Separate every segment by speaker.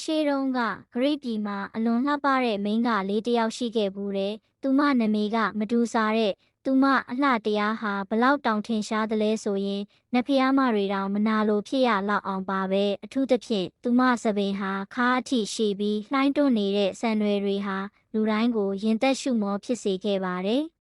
Speaker 1: ရှေးတုန်းကဂရိပြည်မှာအလွန်လှပတဲ့မိန်းကလေးတစ်ယောက်ရှိခဲ့ဘူးတဲ့။သူမနာမည်ကမဒူစာတဲ့။သူမအလှတရားဟာဘလောက်တောင်ထင်ရှားသလဲဆိုရင်နတ်ဖျားမတွေတောင်မနာလိုဖြစ်ရလောက်အောင်ပါပဲ။အထူးသဖြင့်သူမစပင်ဟာခါးအထိရှိပြီးလှိုင်းတွန်းနေတဲ့ဆံတွေဟာလူတိုင်းကိုရင်သက်ရှုမောဖြစ်စေခဲ့ပါတယ်။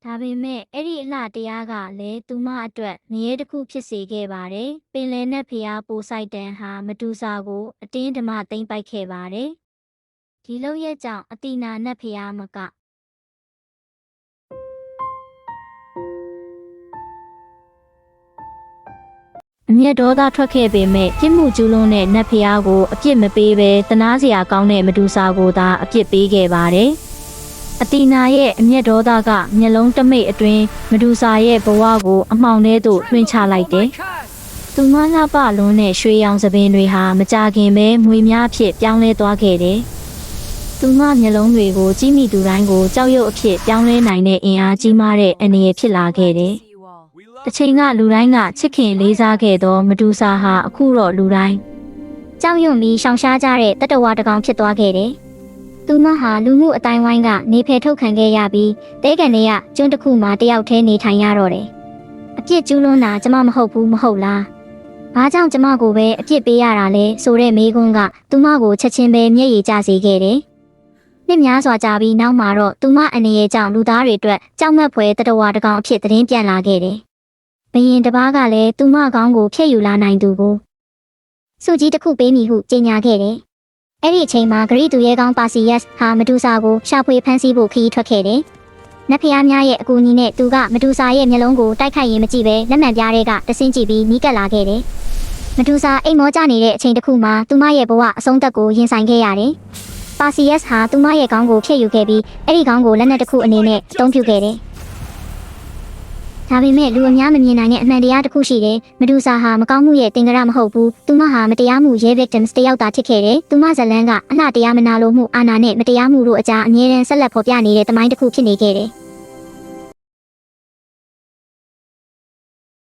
Speaker 1: ဒါပေမဲ့အဲ့ဒီအလှတရားကလည်းသူမအတွက်ငရဲတစ်ခုဖြစ်စေခဲ့ပါတယ်။ပင်လယ်နတ်ဖျားပိုစိုက်တန်ဟာမဒူစာကိုအတင်းဓမ္မသိမ့်ပိုက်ခဲ့ပါတယ်။ဒီလောက်ရဲ့ကြောင့်အတိနာနတ်ဖျားမကအမျက်ဒေါသထွက်ခဲ့ပေမဲ့ပြစ်မှုကျူးလွန်တဲ့နတ်ဖျားကိုအပြစ်မပေးဘဲတနာစရာကောင်းတဲ့မဒူစာကိုသာအပြစ်ပေးခဲ့ပါတယ်။အတီနာရဲ့အမျက်ဒေါသကမျက်လုံးတမိတ်အတွင်းမဒူစာရဲ့ဘဝကိုအမှောင်ထဲသို့လွှင့်ချလိုက်တယ်။သူမလှပလွန်းတဲ့ရွှေရောင်သပင်တွေဟာမကြခင်ပဲမွေများအဖြစ်ပြောင်းလဲသွားခဲ့တယ်။သူမမျက်လုံးတွေကိုကြီးမိသူတိုင်းကိုကြောက်ရွံ့အဖြစ်ပြောင်းလဲနိုင်တဲ့အင်အားကြီးမားတဲ့အန္တရာယ်ဖြစ်လာခဲ့တယ်။တစ်ချိန်ကလူတိုင်းကချစ်ခင်လေးစားခဲ့သောမဒူစာဟာအခုတော့လူတိုင်းကြောက်ရွံ့ပြီးရှောင်ရှားကြတဲ့တတဝါတစ်ကောင်ဖြစ်သွားခဲ့တယ်။သူမဟာလူမှုအတိုင်းဝိုင်းကနေဖယ်ထုတ်ခံခဲ့ရပြီးတဲကန်တွေကကျွန်းတစ်ခုမှာတယောက်တည်းနေထိုင်ရတော့တယ်။အပြစ်ကျူးလွန်တာကျမမဟုတ်ဘူးမဟုတ်လား။ဘာကြောင့်ကျမကိုပဲအပြစ်ပေးရတာလဲဆိုတဲ့မေးခွန်းကသူမကိုချက်ချင်းပဲမျက်ရည်ကျစေခဲ့တယ်။နှစ်များစွာကြာပြီးနောက်မှာတော့သူမအနေရဲ့ကြောင့်လူသားတွေအတွက်ကြောက်မက်ဖွယ်တတဝါတစ်ကောင်အဖြစ်သတင်းပြန်လာခဲ့တယ်။ဘယင်တစ်ပါးကလည်းသူမကောင်းကိုဖျက်ယူလာနိုင်သူကိုစုကြီးတစ်ခုပေးမိဟုကြေညာခဲ့တယ်။အဲ့ဒီအချိန်မှာဂရိသူရဲကောင်းပါစီယက်ဟာမဒူစာကိုရှာဖွေဖမ်းဆီးဖို့ခရီးထွက်ခဲ့တယ်။နတ်ဖျားများရဲ့အကူအညီနဲ့သူကမဒူစာရဲ့မျက်လုံးကိုတိုက်ခိုက်ရင်မကြည့်ပဲလက်မှန်ပြားတွေကတဆင်းကြည့်ပြီးနီးကပ်လာခဲ့တယ်။မဒူစာအိမ်မောကျနေတဲ့အချိန်တစ်ခုမှာသူမရဲ့ဘဝအဆုံးသတ်ကိုရင်ဆိုင်ခဲ့ရတယ်။ပါစီယက်ဟာသူမရဲ့ခေါင်းကိုဖျက်ယူခဲ့ပြီးအဲ့ဒီခေါင်းကိုလက်နက်တစ်ခုအနေနဲ့အသုံးပြုခဲ့တယ်။ဒါပေမဲ့လူအများမမြင်နိုင်တဲ့အမှန်တရားတစ်ခုရှိတယ်။မဒူစာဟာမကောင်းမှုရဲ့သင်္ကြန်မဟုတ်ဘူး။သူမဟာမတရားမှုရဲ victims တယောက်သာဖြစ်ခဲ့တယ်။သူမဇလန်းကအလှတရားမနာလိုမှုအာဏာနဲ့မတရားမှုတို့အကြားအမြဲတမ်းဆက်လက်ဖော်ပြနေတဲ့သမိုင်းတစ်ခုဖြစ်နေခဲ့တယ်။